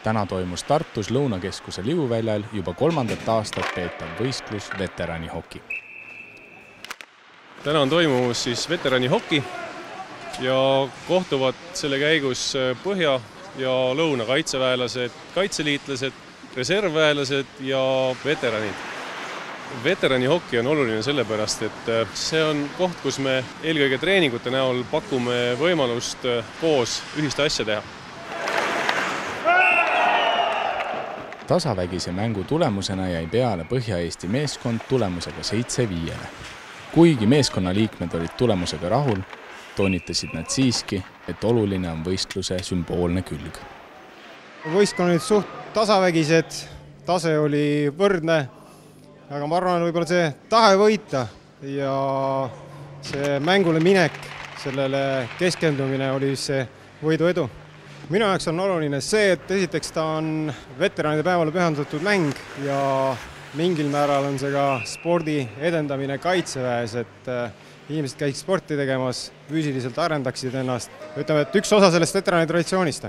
Täna toimus Tartus Lõunakeskuse liuväljal juba 3. aastat peetav võistlus veteranihoki. Täna on toimumus veteranihoki ja kohtuvad selle käigus Põhja- ja Lõuna-kaitseväelased, kaitseliitlased, reservväelased ja veteranid. Veteranihoki on oluline sellepärast, et see on koht, kus me eelkõige treeningute näol pakume võimalust koos ühist asja teha. Tasavägise mängu tulemusena jäi peale Põhja-Eesti meeskond tulemusega 7-5. Kuigi meeskonnaliikmed olid tulemusega rahul, toonitasid nad siiski, et oluline on võistluse sümboolne külg. Võistkond olid suht tasavägised, tase oli võrdne, aga ma arvan, võib-olla see tahe võita ja see mängule minek, sellele keskendumine oli see võidu edu. Minu jaoks on oluline see, et esiteks ta on veteranide päevale pühendatud mäng ja mingil määral on see ka spordi edendamine kaitseväes, et inimesed käiks sporti tegemas, füüsiliselt arendaksid ennast. Ütleme, et üks osa sellest veterani traditsioonist.